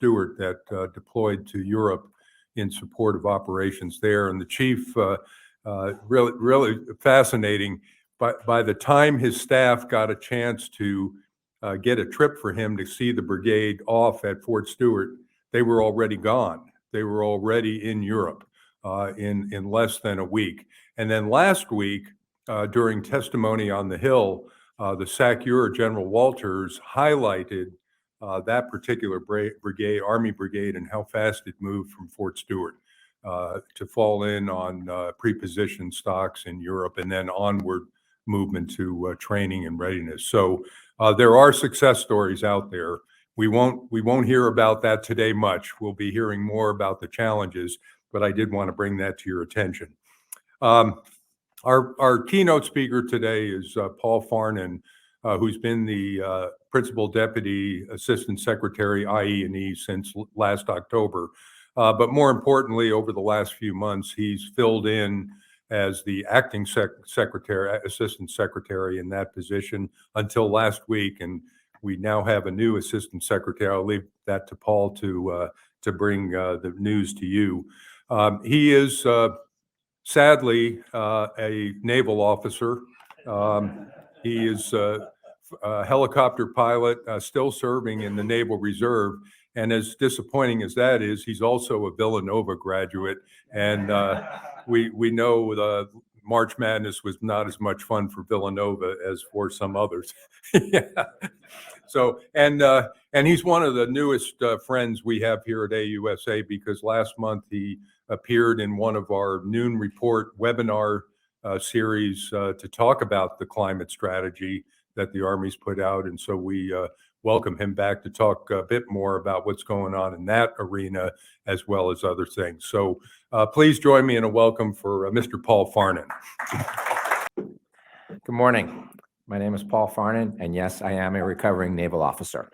Stewart that deployed to Europe in support of operations there. And the chief, really fascinating. By the time his staff got a chance to get a trip for him to see the brigade off at Fort Stewart, they were already gone. They were already in Europe in less than a week. And then last week, during testimony on the Hill, the SACEUR General Walters highlighted that particular brigade, Army brigade, and how fast it moved from Fort Stewart to fall in on pre-positioned stocks in Europe and then onward movement to training and readiness. So there are success stories out there. We won't hear about that today much. We'll be hearing more about the challenges, but I did want to bring that to your attention. Our keynote speaker today is Paul Farnan, who's been the Principal Deputy Assistant Secretary, IE&E, since last October. But more importantly, over the last few months, he's filled in as the acting assistant secretary in that position until last week. And we now have a new assistant secretary. I'll leave that to Paul to bring the news to you. He is sadly a naval officer. He is a helicopter pilot, still serving in the Naval Reserve. And as disappointing as that is, he's also a Villanova graduate. And we know the March Madness was not as much fun for Villanova as for some others. Yeah. So, and he's one of the newest friends we have here at AUSA, because last month he appeared in one of our Noon Report webinar series to talk about the climate strategy that the Army's put out. And so we welcome him back to talk a bit more about what's going on in that arena, as well as other things. So please join me in a welcome for Mr. Paul Farnan. Good morning. My name is Paul Farnan, and yes, I am a recovering naval officer.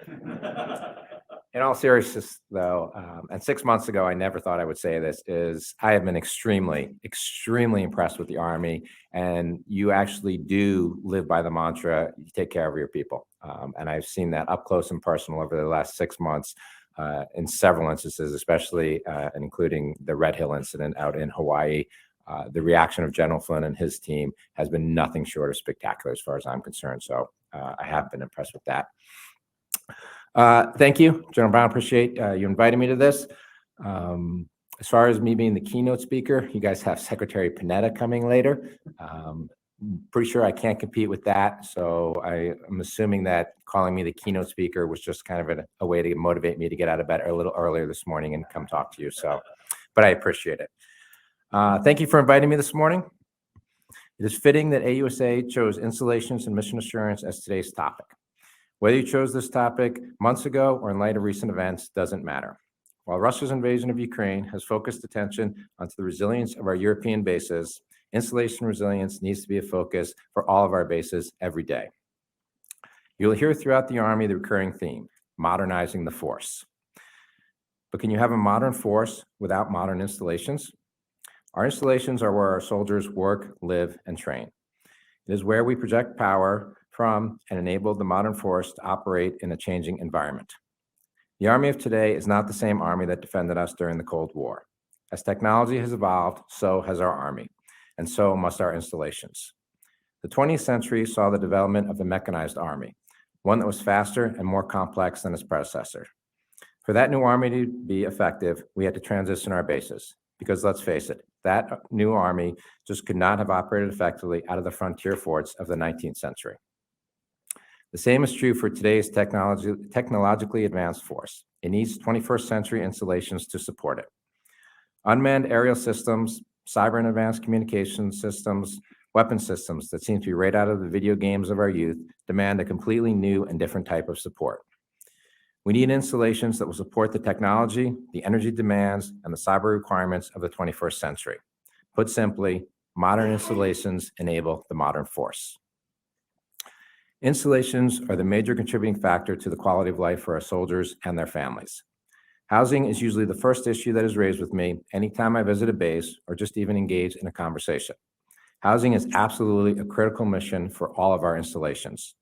In all seriousness, though, and 6 months ago, I never thought I would say this, is I have been extremely, extremely impressed with the Army, and you actually do live by the mantra, you take care of your people. And I've seen that up close and personal over the last 6 months in several instances, especially including the Red Hill incident out in Hawaii. The reaction of General Flynn and his team has been nothing short of spectacular as far as I'm concerned. So I have been impressed with that. Thank you, General Brown. Appreciate you inviting me to this. As far as me being the keynote speaker, you guys have Secretary Panetta coming later. Pretty sure I can't compete with that. So I'm assuming that calling me the keynote speaker was just kind of a way to motivate me to get out of bed a little earlier this morning and come talk to you. So, but I appreciate it. Thank you for inviting me this morning. It is fitting that AUSA chose installations and mission assurance as today's topic. Whether you chose this topic months ago or in light of recent events doesn't matter. While Russia's invasion of Ukraine has focused attention onto the resilience of our European bases, installation resilience needs to be a focus for all of our bases every day. You'll hear throughout the Army the recurring theme, modernizing the force. But can you have a modern force without modern installations? Our installations are where our soldiers work, live, and train. It is where we project power from and enable the modern force to operate in a changing environment. The Army of today is not the same Army that defended us during the Cold War. As technology has evolved, so has our Army, and so must our installations. The 20th century saw the development of the mechanized Army, one that was faster and more complex than its predecessor. For that new Army to be effective, we had to transition our bases, because let's face it, that new Army just could not have operated effectively out of the frontier forts of the 19th century. The same is true for today's technologically advanced force. It needs 21st century installations to support it. Unmanned aerial systems, cyber and advanced communication systems, weapon systems that seem to be right out of the video games of our youth demand a completely new and different type of support. We need installations that will support the technology, the energy demands, and the cyber requirements of the 21st century. Put simply, modern installations enable the modern force. Installations are the major contributing factor to the quality of life for our soldiers and their families. Housing is usually the first issue that is raised with me anytime I visit a base or just even engage in a conversation. Housing is absolutely a critical mission for all of our installations.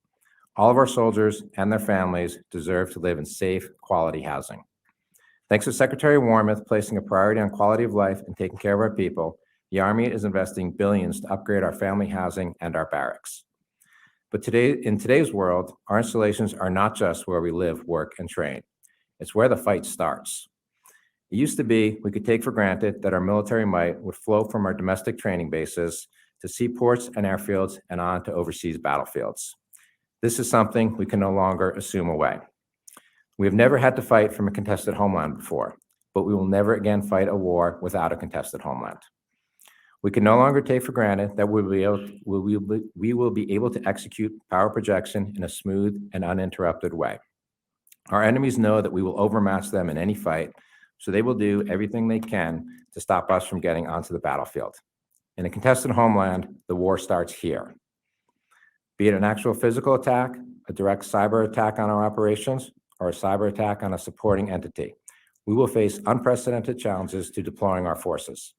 All of our soldiers and their families deserve to live in safe, quality housing. Thanks to Secretary Warmoth placing a priority on quality of life and taking care of our people, the Army is investing billions to upgrade our family housing and our barracks. But in today's world, our installations are not just where we live, work, and train. It's where the fight starts. It used to be we could take for granted that our military might would flow from our domestic training bases to seaports and airfields and on to overseas battlefields. This is something we can no longer assume away. We have never had to fight from a contested homeland before, but we will never again fight a war without a contested homeland. We can no longer take for granted that we will be able to execute power projection in a smooth and uninterrupted way. Our enemies know that we will overmatch them in any fight, so they will do everything they can to stop us from getting onto the battlefield. In a contested homeland, the war starts here. Be it an actual physical attack, a direct cyber attack on our operations, or a cyber attack on a supporting entity, we will face unprecedented challenges to deploying our forces.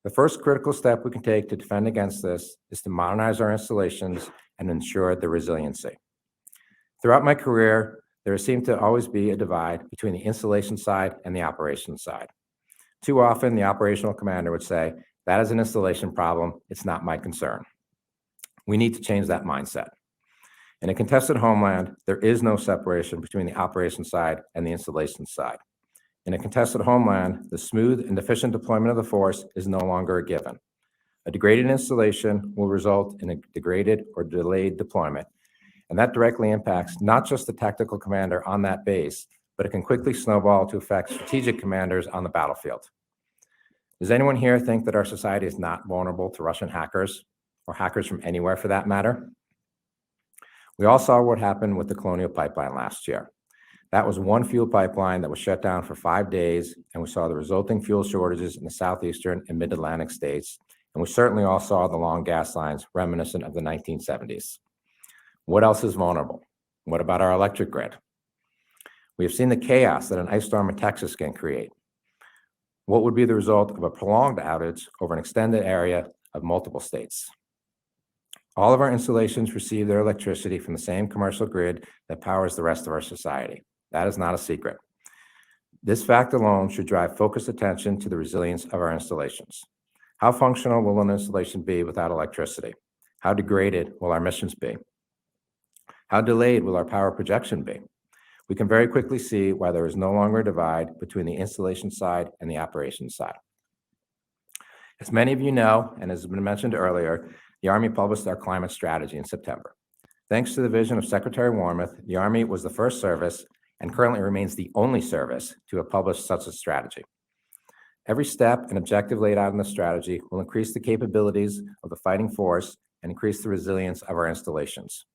The first critical step we can take to defend against this is to modernize our installations and ensure their resiliency. Throughout my career, there seemed to always be a divide between the installation side and the operations side. Too often, the operational commander would say, "That is an installation problem, it's not my concern." We need to change that mindset. In a contested homeland, there is no separation between the operations side and the installation side. In a contested homeland, the smooth and efficient deployment of the force is no longer a given. A degraded installation will result in a degraded or delayed deployment, and that directly impacts not just the tactical commander on that base, but it can quickly snowball to affect strategic commanders on the battlefield. Does anyone here think that our society is not vulnerable to Russian hackers, or hackers from anywhere for that matter? We all saw what happened with the Colonial Pipeline last year. That was one fuel pipeline that was shut down for 5 days, and we saw the resulting fuel shortages in the southeastern and mid-Atlantic states, and we certainly all saw the long gas lines reminiscent of the 1970s. What else is vulnerable? What about our electric grid? We have seen the chaos that an ice storm in Texas can create. What would be the result of a prolonged outage over an extended area of multiple states? All of our installations receive their electricity from the same commercial grid that powers the rest of our society. That is not a secret. This fact alone should drive focused attention to the resilience of our installations. How functional will an installation be without electricity? How degraded will our missions be? How delayed will our power projection be? We can very quickly see why there is no longer a divide between the installation side and the operations side. As many of you know, and as has been mentioned earlier, the Army published our climate strategy in September. Thanks to the vision of Secretary Warmoth, the Army was the first service and currently remains the only service to have published such a strategy. Every step and objective laid out in the strategy will increase the capabilities of the fighting force and increase the resilience of our installations.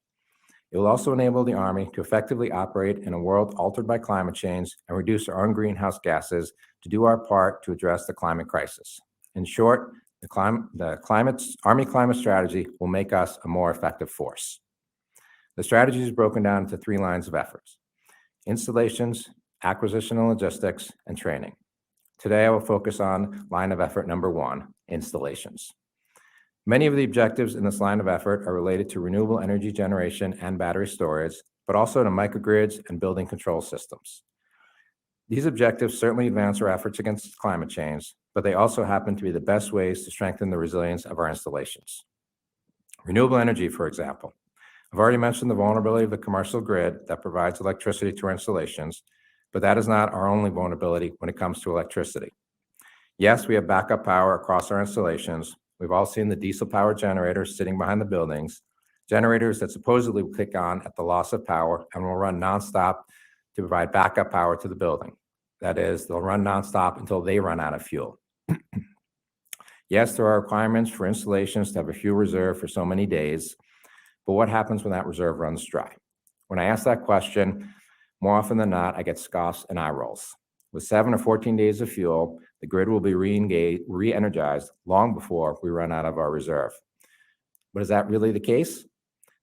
It will also enable the Army to effectively operate in a world altered by climate change and reduce our own greenhouse gases to do our part to address the climate crisis. In short, the Army climate strategy will make us a more effective force. The strategy is broken down into 3 lines of efforts: installations, acquisition and logistics, and training. Today, I will focus on line of effort number 1, installations. Many of the objectives in this line of effort are related to renewable energy generation and battery storage, but also to microgrids and building control systems. These objectives certainly advance our efforts against climate change, but they also happen to be the best ways to strengthen the resilience of our installations. Renewable energy, for example. I've already mentioned the vulnerability of the commercial grid that provides electricity to our installations, but that is not our only vulnerability when it comes to electricity. Yes, we have backup power across our installations. We've all seen the diesel-powered generators sitting behind the buildings, generators that supposedly will kick on at the loss of power and will run nonstop to provide backup power to the building. That is, they'll run nonstop until they run out of fuel. Yes, there are requirements for installations to have a fuel reserve for so many days, but what happens when that reserve runs dry? When I ask that question, more often than not, I get scoffs and eye rolls. With 7 or 14 days of fuel, the grid will be re-energized long before we run out of our reserve. But is that really the case?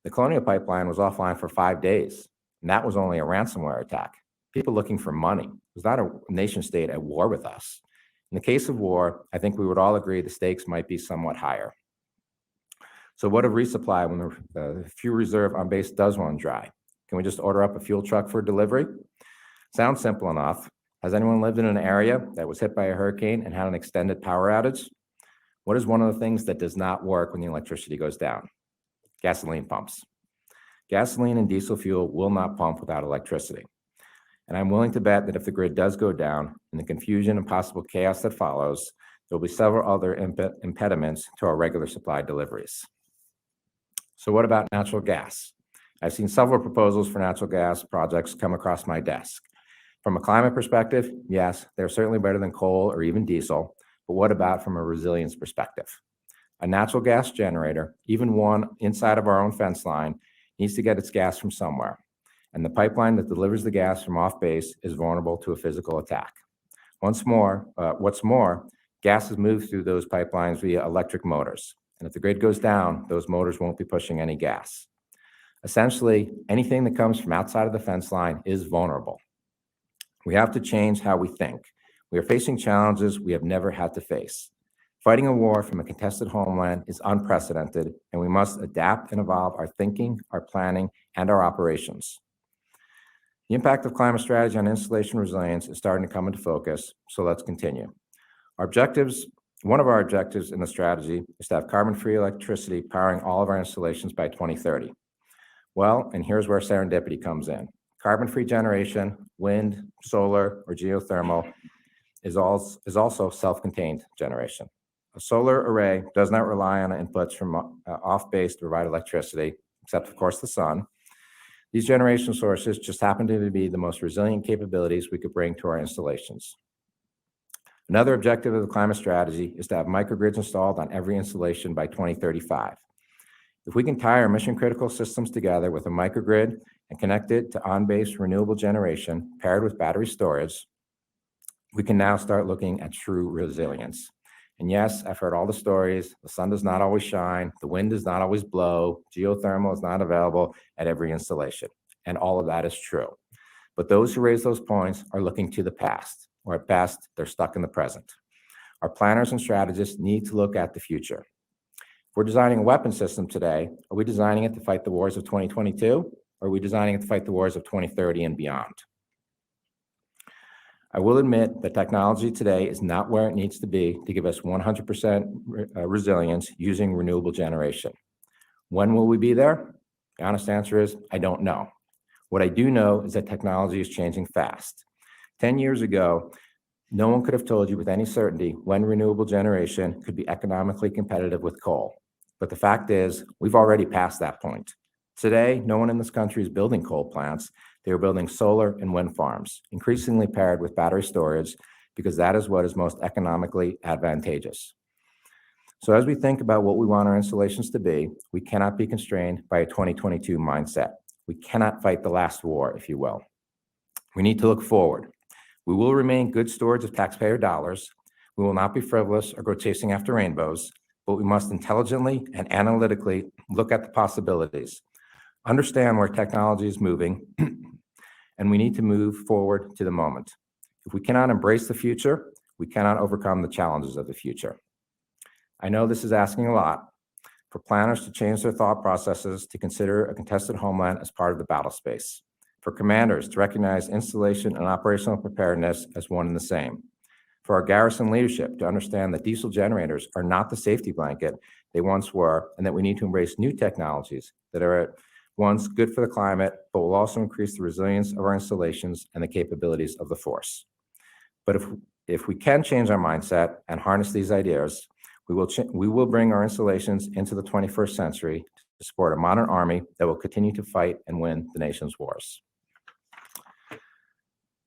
The Colonial Pipeline was offline for 5 days, and that was only a ransomware attack. People looking for money. It was not a nation state at war with us. In the case of war, I think we would all agree the stakes might be somewhat higher. So what of resupply when the fuel reserve on base does run dry? Can we just order up a fuel truck for delivery? Sounds simple enough, Has anyone lived in an area that was hit by a hurricane and had an extended power outage? What is one of the things that does not work when the electricity goes down? Gasoline pumps. Gasoline and diesel fuel will not pump without electricity. And I'm willing to bet that if the grid does go down, in the confusion and possible chaos that follows, there will be several other impediments to our regular supply deliveries. So what about natural gas? I've seen several proposals for natural gas projects come across my desk. From a climate perspective, yes, they're certainly better than coal or even diesel, but what about from a resilience perspective? A natural gas generator, even one inside of our own fence line, needs to get its gas from somewhere. And the pipeline that delivers the gas from off base is vulnerable to a physical attack. What's more, gas is moved through those pipelines via electric motors. And if the grid goes down, those motors won't be pushing any gas. Essentially, anything that comes from outside of the fence line is vulnerable. We have to change how we think. We are facing challenges we have never had to face. Fighting a war from a contested homeland is unprecedented, and we must adapt and evolve our thinking, our planning, and our operations. The impact of climate strategy on installation resilience is starting to come into focus, so let's continue. One of our objectives in the strategy is to have carbon-free electricity powering all of our installations by 2030. Well, and here's where serendipity comes in. Carbon-free generation, wind, solar, or geothermal is also self-contained generation. A solar array does not rely on inputs from off-base to provide electricity, except of course the sun. These generation sources just happen to be the most resilient capabilities we could bring to our installations. Another objective of the climate strategy is to have microgrids installed on every installation by 2035. If we can tie our mission-critical systems together with a microgrid and connect it to on-base renewable generation paired with battery storage, we can now start looking at true resilience. And yes, I've heard all the stories. The sun does not always shine. The wind does not always blow. Geothermal is not available at every installation. And all of that is true. But those who raise those points are looking to the past, or at best, they're stuck in the present. Our planners and strategists need to look at the future. If we're designing a weapon system today, are we designing it to fight the wars of 2022? Or are we designing it to fight the wars of 2030 and beyond? I will admit that technology today is not where it needs to be to give us 100% resilience using renewable generation. When will we be there? The honest answer is, I don't know. What I do know is that technology is changing fast. 10 years ago, no one could have told you with any certainty when renewable generation could be economically competitive with coal. But the fact is, we've already passed that point. Today, no one in this country is building coal plants. They are building solar and wind farms, increasingly paired with battery storage, because that is what is most economically advantageous. So as we think about what we want our installations to be, we cannot be constrained by a 2022 mindset. We cannot fight the last war, if you will. We need to look forward. We will remain good stewards of taxpayer dollars. We will not be frivolous or go chasing after rainbows, but we must intelligently and analytically look at the possibilities, understand where technology is moving, and we need to move forward to the moment. If we cannot embrace the future, we cannot overcome the challenges of the future. I know this is asking a lot for planners to change their thought processes to consider a contested homeland as part of the battle space, for commanders to recognize installation and operational preparedness as one and the same, for our garrison leadership to understand that diesel generators are not the safety blanket they once were, and that we need to embrace new technologies that are at once good for the climate, but will also increase the resilience of our installations and the capabilities of the force. But if we can change our mindset and harness these ideas, we will bring our installations into the 21st century to support a modern army that will continue to fight and win the nation's wars.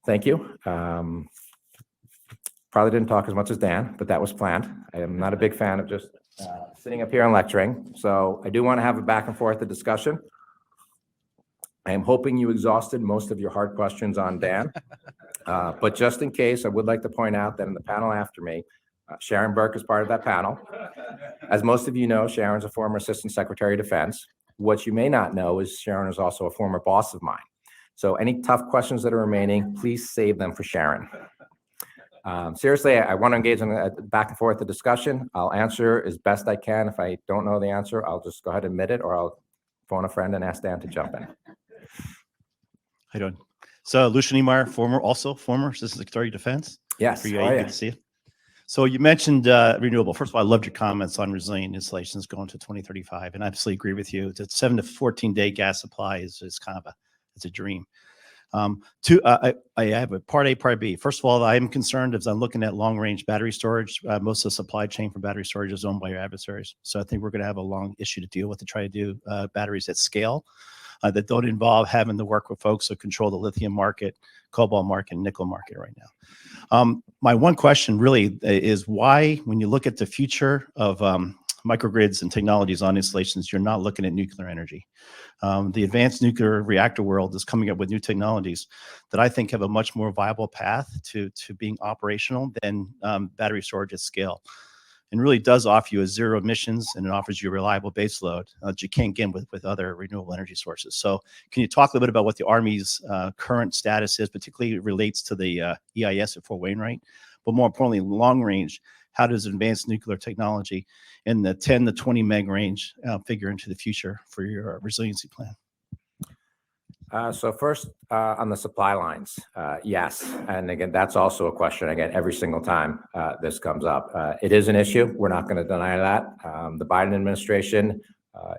Thank you. Probably didn't talk as much as Dan, but that was planned. I am not a big fan of just sitting up here and lecturing. So I do want to have a back and forth discussion. I am hoping you exhausted most of your hard questions on Dan, but just in case, I would like to point out that in the panel after me, Sharon Burke is part of that panel. As most of you know, Sharon's a former Assistant Secretary of Defense. What you may not know is Sharon is also a former boss of mine. So any tough questions that are remaining, please save them for Sharon. Seriously, I want to engage in a back and forth discussion. I'll answer as best I can. If I don't know the answer, I'll just go ahead and admit it, or I'll phone a friend and ask Dan to jump in. How you doing? So Lucia Niemeyer, former Assistant Secretary of Defense. Yes. For you, How are good you? to see you. So you mentioned renewable. First of all, I loved your comments on resilient installations going to 2035, and I absolutely agree with you. That 7 to 14 day gas supply is kind of it's a dream. I have a part A, part B. First of all, I am concerned as I'm looking at long range battery storage. Most of the supply chain for battery storage is owned by your adversaries. So I think we're going to have a long issue to deal with to try to do batteries at scale that don't involve having to work with folks who control the lithium market, cobalt market, and nickel market right now. My one question really is why, when you look at the future of microgrids and technologies on installations, you're not looking at nuclear energy. The advanced nuclear reactor world is coming up with new technologies that I think have a much more viable path to being operational than battery storage at scale, and really does offer you a zero emissions, and it offers you a reliable base load that you can't get with other renewable energy sources. So can you talk a little bit about what the Army's current status is, particularly relates to the EIS at Fort Wainwright, but more importantly, long range, how does advanced nuclear technology in the 10 to 20 meg range figure into the future for your resiliency plan? So first, on the supply lines, yes. And again, that's also a question I get every single time this comes up. It is an issue. We're not going to deny that. The Biden administration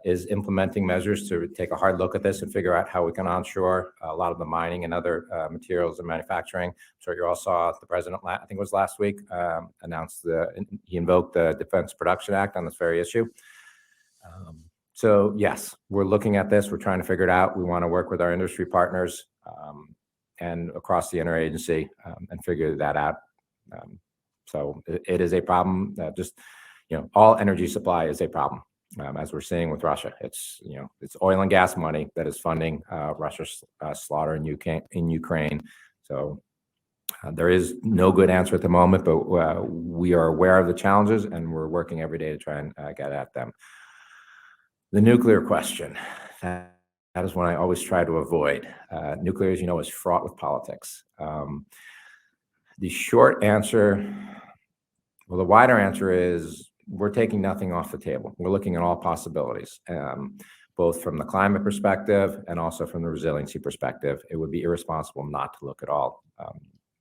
is implementing measures to take a hard look at this and figure out how we can onshore a lot of the mining and other materials and manufacturing. So you all saw the president, I think it was last week, announced he invoked the Defense Production Act on this very issue. So yes, we're looking at this. We're trying to figure it out. We want to work with our industry partners and across the interagency and figure that out. So it is a problem. Just, all energy supply is a problem, as we're seeing with Russia. It's oil and gas money that is funding Russia's slaughter in Ukraine. So there is no good answer at the moment, but we are aware of the challenges and we're working every day to try and get at them. The nuclear question, that is one I always try to avoid. Nuclear, as you know, is fraught with politics. The short answer, well, the wider answer is we're taking nothing off the table. We're looking at all possibilities, both from the climate perspective and also from the resiliency perspective. It would be irresponsible not to look at all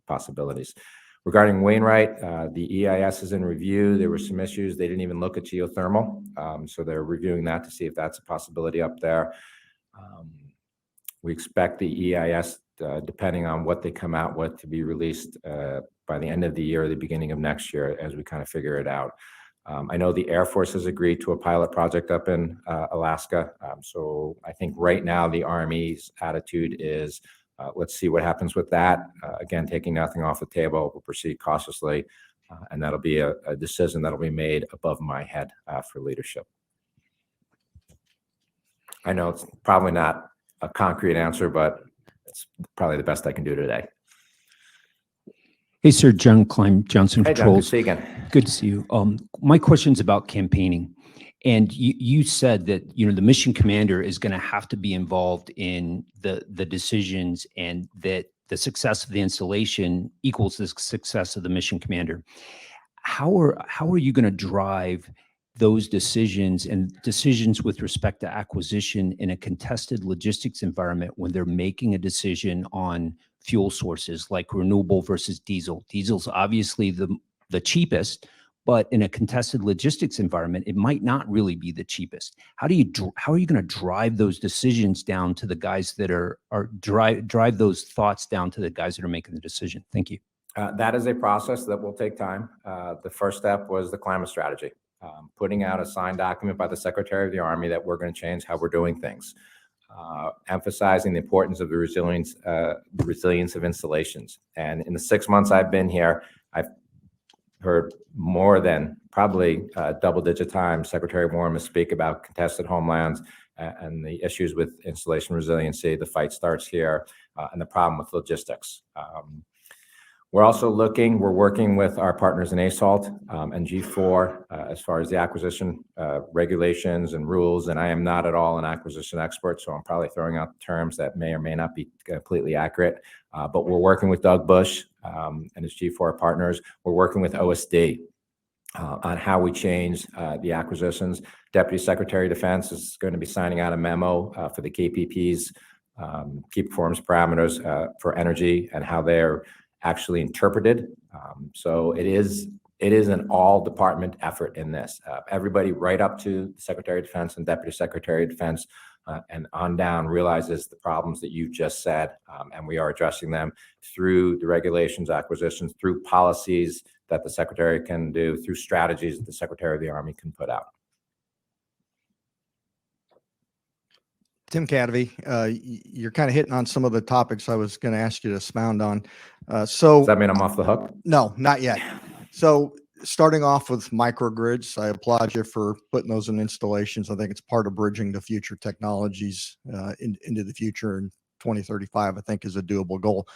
possibilities. Regarding Wainwright, the EIS is in review. There were some issues. They didn't even look at geothermal. So they're reviewing that to see if that's a possibility up there. We expect the EIS, depending on what they come out with, to be released by the end of the year or the beginning of next year as we kind of figure it out. I know the Air Force has agreed to a pilot project up in Alaska. So I think right now the Army's attitude is, let's see what happens with that. Again, taking nothing off the table, we'll proceed cautiously, and that'll be a decision that'll be made above my head for leadership. I know it's probably not a concrete answer, but it's probably the best I can do today. Hey, sir, John Klein, Johnson Hey, John, good to Controls. see you again. Good to see you. My question's about campaigning. And you said that, the mission commander is going to have to be involved in the decisions, and that the success of the installation equals the success of the mission commander. How are you going to drive those decisions and decisions with respect to acquisition in a contested logistics environment when they're making a decision on fuel sources like renewable versus diesel? Diesel's obviously the cheapest, but in a contested logistics environment, it might not really be the cheapest. How are you going to drive those decisions down to the guys that drive those thoughts down to the guys that are making the decision? Thank you. That is a process that will take time. The first step was the climate strategy, putting out a signed document by the Secretary of the Army that we're going to change how we're doing things, emphasizing the importance of the resilience of installations. And in the 6 months I've been here, I've heard more than probably double-digit times Secretary Warren speak about contested homelands and the issues with installation resiliency. The fight starts here, and the problem with logistics. We're working with our partners in ASALT and G4 as far as the acquisition regulations and rules. And I am not at all an acquisition expert, so I'm probably throwing out terms that may or may not be completely accurate. But we're working with Doug Bush and his G4 partners. We're working with OSD on how we change the acquisitions. Deputy Secretary of Defense is going to be signing out a memo for the KPPs key performance parameters for energy and how they're actually interpreted. So it is an all department effort in this. Everybody right up to the Secretary of Defense and Deputy Secretary of Defense and on down realizes the problems that you just said, and we are addressing them through the regulations, acquisitions, through policies that the Secretary can do, through strategies that the Secretary of the Army can put out. Tim Cadvey, you're kind of hitting on some of the topics I was going to ask you to expound on. Does that mean I'm off the hook? No, not yet. So starting off with microgrids, I applaud you for putting those in installations. I think it's part of bridging the future technologies into the future, in 2035, I think, is a doable goal.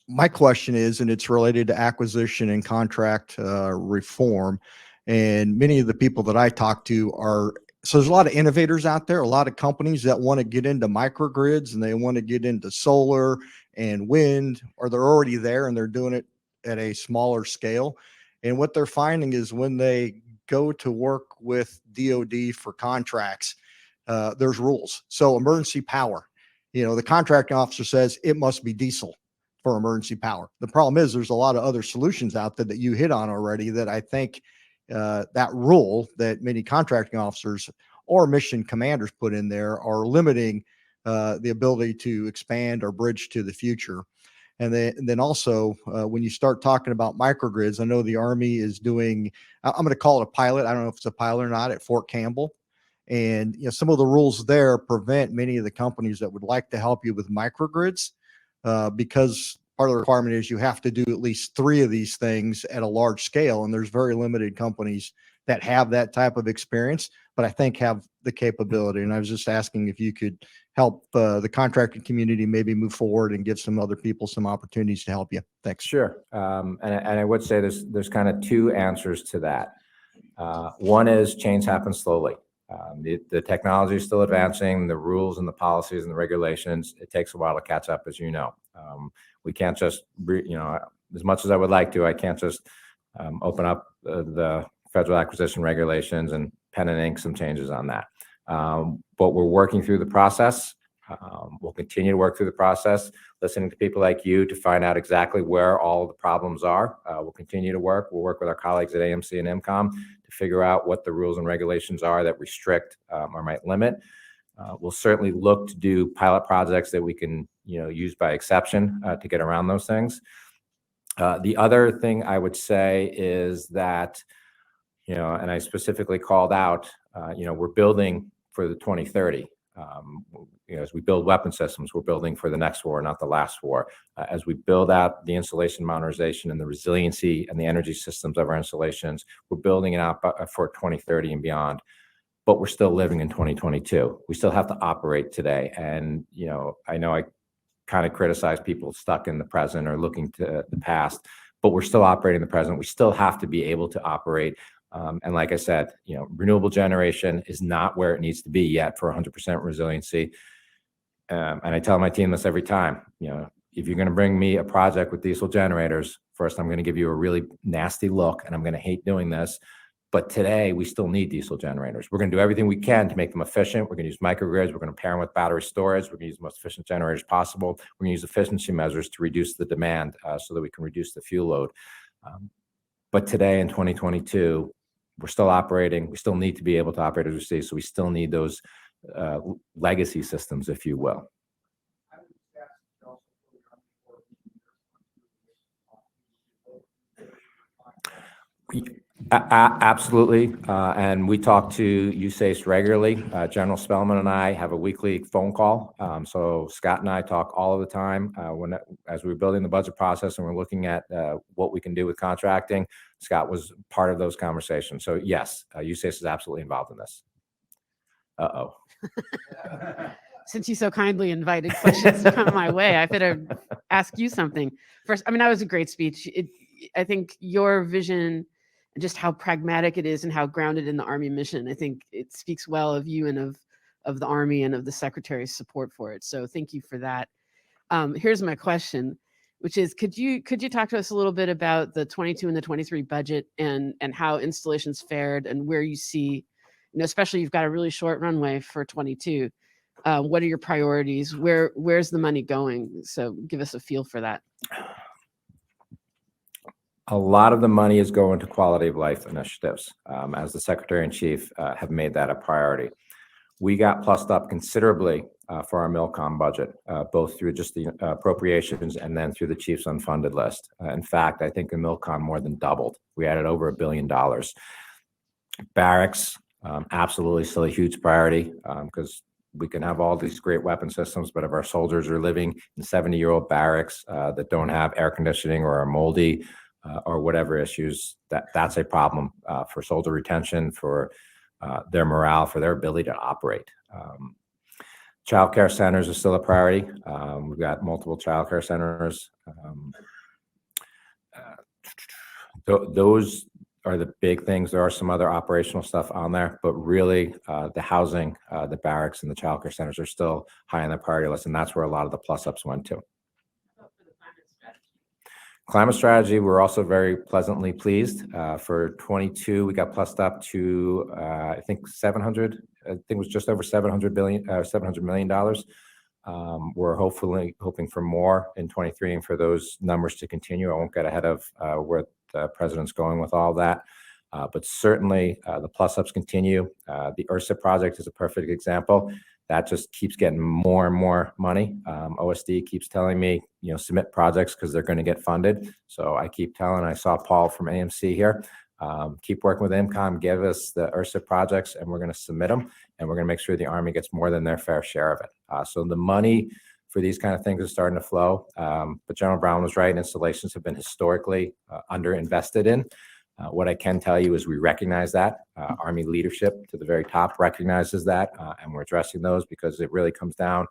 My question is, and it's related to acquisition and contract reform, and many of the people that I talk to are, so there's a lot of innovators out there, a lot of companies that want to get into microgrids and they want to get into solar and wind, or they're already there and they're doing it at a smaller scale. And what they're finding is when they go to work with DoD for contracts, there's rules. So emergency power, the contracting officer says it must be diesel for emergency power. The problem is there's a lot of other solutions out there that you hit on already that I think that rule that many contracting officers or mission commanders put in there are limiting the ability to expand or bridge to the future. And then also, when you start talking about microgrids, I know the Army is doing, I'm going to call it a pilot. I don't know if it's a pilot or not, at Fort Campbell. And some of the rules there prevent many of the companies that would like to help you with microgrids because part of the requirement is you have to do at least 3 of these things at a large scale. And there's very limited companies that have that type of experience, but I think have the capability. And I was just asking if you could help the contracting community maybe move forward and give some other people some opportunities to help you. Thanks. Sure. And I would say there's kind of 2 answers to that. One is change happens slowly. The technology is still advancing, the rules and the policies and the regulations, it takes a while to catch up, as you know. We can't just, as much as I would like to, I can't just open up the federal acquisition regulations and pen and ink some changes on that. But we're working through the process. We'll continue to work through the process, listening to people like you to find out exactly where all the problems are. We'll continue to work. We'll work with our colleagues at AMC and MCOM to figure out what the rules and regulations are that restrict or might limit. We'll certainly look to do pilot projects that we can, use by exception to get around those things. The other thing I would say is that, and I specifically called out, we're building for the 2030. As we build weapon systems, we're building for the next war, not the last war. As we build out the installation modernization and the resiliency and the energy systems of our installations, we're building it out for 2030 and beyond. But we're still living in 2022. We still have to operate today. And, I know I kind of criticize people stuck in the present or looking to the past, but we're still operating in the present. We still have to be able to operate. And like I said, renewable generation is not where it needs to be yet for 100% resiliency. And I tell my team this every time, if you're going to bring me a project with diesel generators, first, I'm going to give you a really nasty look and I'm going to hate doing this. But today we still need diesel generators. We're going to do everything we can to make them efficient. We're going to use microgrids. We're going to pair them with battery storage. We're going to use the most efficient generators possible. We're going to use efficiency measures to reduce the demand so that we can reduce the fuel load. But today in 2022, we're still operating. We still need to be able to operate as we see. So we still need those legacy systems, if you will. Absolutely. And we talk to USACE regularly. General Spellman and I have a weekly phone call. So Scott and I talk all of the time. As we're building the budget process and we're looking at what we can do with contracting, Scott was part of those conversations. So yes, USACE is absolutely involved in this. Uh-oh. Since you so kindly invited questions to come my way, I better ask you something. First, that was a great speech. I think your vision, just how pragmatic it is and how grounded in the Army mission, I think it speaks well of you and of the Army and of the Secretary's support for it. So thank you for that. Here's my question, which is, could you talk to us a little bit about the 22 and the 23 budget and how installations fared and where you see, especially you've got a really short runway for 22. What are your priorities? Where's the money going? So give us a feel for that. A lot of the money is going to quality of life initiatives. As the Secretary in Chief have made that a priority. We got plussed up considerably for our Milcom budget, both through just the appropriations and then through the Chief's unfunded list. In fact, I think the Milcom more than doubled. We added over $1 billion. Barracks, absolutely still a huge priority because we can have all these great weapon systems, but if our soldiers are living in 70-year-old barracks that don't have air conditioning or are moldy or whatever issues, that's a problem for soldier retention, for their morale, for their ability to operate. Child care centers are still a priority. We've got multiple child care centers. Those are the big things. There are some other operational stuff on there, but really the housing, the barracks, and the child care centers are still high on the priority list, and that's where a lot of the plus-ups went to. Climate strategy, we're also very pleasantly pleased. For 22, we got plussed up to, I think it was just over $700 million. We're hoping for more in 23 and for those numbers to continue. I won't get ahead of where the president's going with all that. But certainly the plus-ups continue. The URSA project is a perfect example. That just keeps getting more and more money. OSD keeps telling me, submit projects because they're going to get funded. So I keep telling, I saw Paul from AMC here, keep working with IMCOM, give us the URSA projects, and we're going to submit them, and we're going to make sure the Army gets more than their fair share of it. So the money for these kind of things is starting to flow. But General Brown was right. Installations have been historically underinvested in. What I can tell you is we recognize that. Army leadership to the very top recognizes that, and we're addressing those because it really comes down,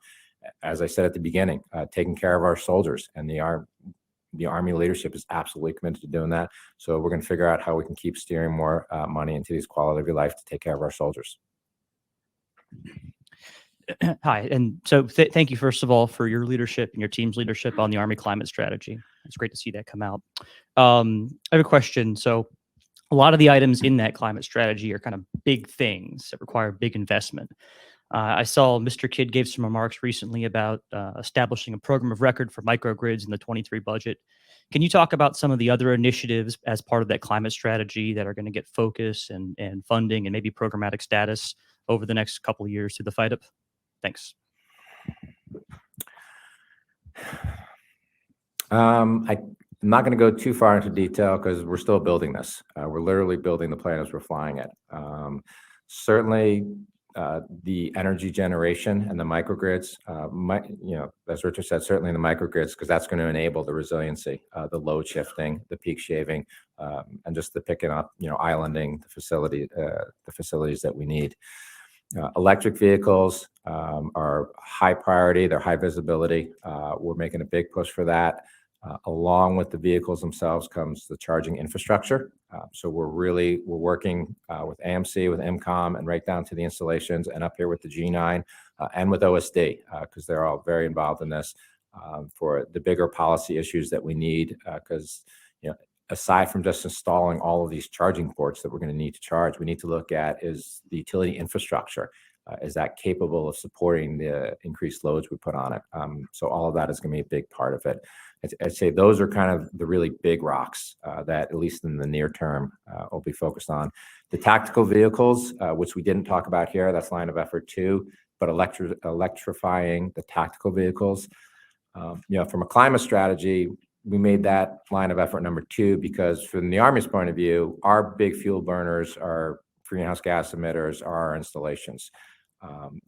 as I said at the beginning, taking care of our soldiers, and the Army leadership is absolutely committed to doing that. So we're going to figure out how we can keep steering more money into these quality of life to take care of our soldiers. Hi, and so thank you, first of all, for your leadership and your team's leadership on the Army climate strategy. It's great to see that come out. I have a question. So a lot of the items in that climate strategy are kind of big things that require big investment. I saw Mr. Kidd gave some remarks recently about establishing a program of record for microgrids in the 23 budget. Can you talk about some of the other initiatives as part of that climate strategy that are going to get focus and funding and maybe programmatic status over the next couple of years through the fight-up? Thanks. I'm not going to go too far into detail because we're still building this. We're literally building the plan as we're flying it. Certainly, the energy generation and the microgrids, as Richard said, certainly the microgrids, because that's going to enable the resiliency, the load shifting, the peak shaving, and just the picking up, islanding the facilities that we need. Electric vehicles are high priority. They're high visibility. We're making a big push for that. Along with the vehicles themselves comes the charging infrastructure. So we're working with AMC, with IMCOM, and right down to the installations, and up here with the G9 and with OSD, because they're all very involved in this for the bigger policy issues that we need. Because aside from just installing all of these charging ports that we're going to need to charge, we need to look at is the utility infrastructure. Is that capable of supporting the increased loads we put on it? So all of that is going to be a big part of it. I'd say those are kind of the really big rocks that, at least in the near term, we'll be focused on. The tactical vehicles, which we didn't talk about here, that's line of effort 2, but electrifying the tactical vehicles. From a climate strategy, we made that line of effort number 2 because from the Army's point of view, our big fuel burners, our greenhouse gas emitters, are our installations.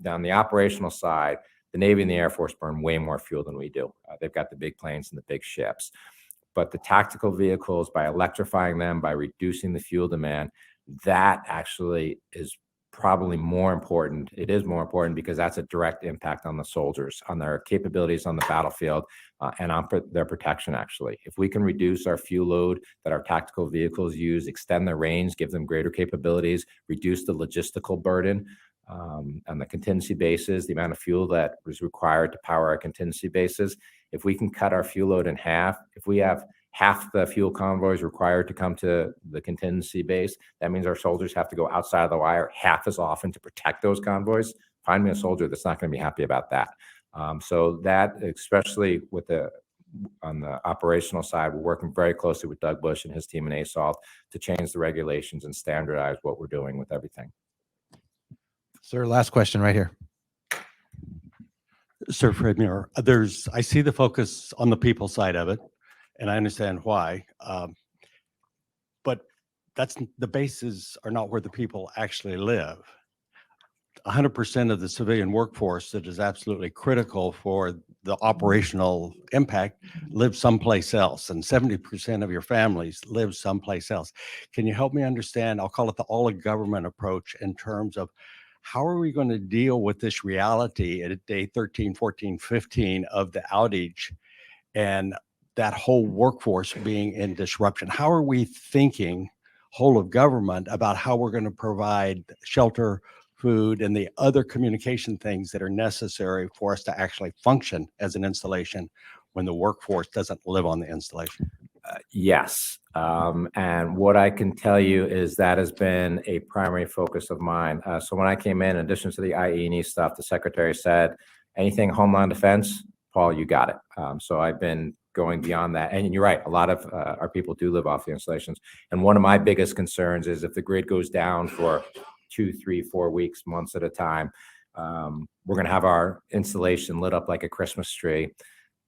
Down the operational side, the Navy and the Air Force burn way more fuel than we do. They've got the big planes and the big ships. But the tactical vehicles, by electrifying them, by reducing the fuel demand, that actually is probably more important. It is more important because that's a direct impact on the soldiers, on their capabilities on the battlefield, and on their protection, actually. If we can reduce our fuel load that our tactical vehicles use, extend their range, give them greater capabilities, reduce the logistical burden, and the contingency bases, the amount of fuel that was required to power our contingency bases. If we can cut our fuel load in half, if we have half the fuel convoys required to come to the contingency base, that means our soldiers have to go outside of the wire half as often to protect those convoys. Find me a soldier that's not going to be happy about that. So that, especially on the operational side, we're working very closely with Doug Bush and his team in ASALT to change the regulations and standardize what we're doing with everything. Sir, last question right here. Sir Fred Muir, I see the focus on the people side of it, and I understand why. But the bases are not where the people actually live. 100% of the civilian workforce that is absolutely critical for the operational impact lives someplace else, and 70% of your families live someplace else. Can you help me understand, I'll call it the all of government approach, in terms of how are we going to deal with this reality at day 13, 14, 15 of the outage and that whole workforce being in disruption? How are we thinking whole of government about how we're going to provide shelter, food, and the other communication things that are necessary for us to actually function as an installation when the workforce doesn't live on the installation? Yes. And what I can tell you is that has been a primary focus of mine. So when I came in addition to the IE&E stuff, the secretary said, anything Homeland Defense, Paul, you got it. So I've been going beyond that. And you're right, a lot of our people do live off the installations. And one of my biggest concerns is if the grid goes down for 2, 3, 4 weeks, months at a time, we're going to have our installation lit up like a Christmas tree,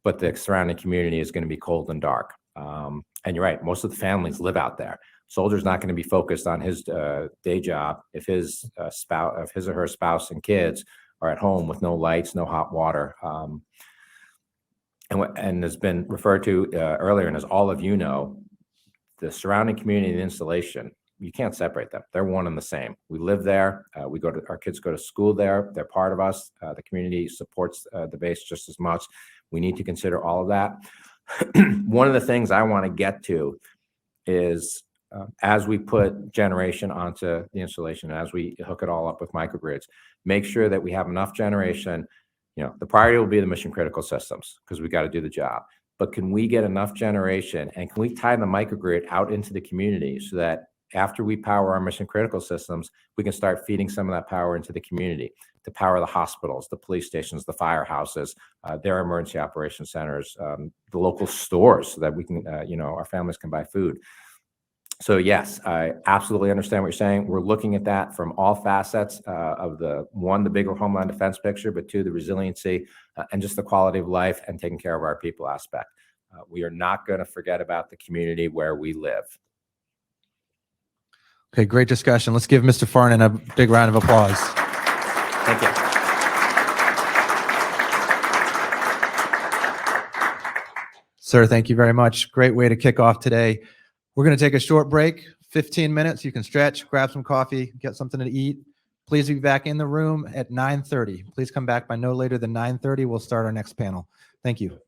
but the surrounding community is going to be cold and dark. And you're right, most of the families live out there. Soldier's not going to be focused on his day job if his or her spouse and kids are at home with no lights, no hot water. And has been referred to earlier, and as all of you know, the surrounding community and installation, you can't separate them. They're one and the same. We live there. Our kids go to school there. They're part of us. The community supports the base just as much. We need to consider all of that. One of the things I want to get to is as we put generation onto the installation, as we hook it all up with microgrids, make sure that we have enough generation. The priority will be the mission critical systems because we got to do the job. But can we get enough generation, and can we tie the microgrid out into the community so that after we power our mission critical systems, we can start feeding some of that power into the community to power the hospitals, the police stations, the firehouses, their emergency operations centers, the local stores, so that we can, our families can buy food. So yes, I absolutely understand what you're saying. We're looking at that from all facets of the bigger Homeland Defense picture, but two, the resiliency and just the quality of life and taking care of our people aspect. We are not going to forget about the community where we live. Okay, great discussion. Let's give Mr. Farnan a big round of applause. Thank you. Sir, thank you very much. Great way to kick off today. We're going to take a short break, 15 minutes. You can stretch, grab some coffee, get something to eat. Please be back in the room at 9:30. Please come back by no later than 9:30. We'll start our next panel. Thank you.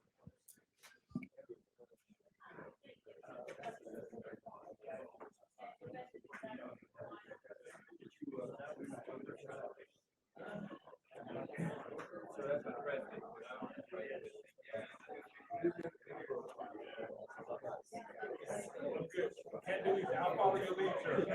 I'll follow your lead, sir.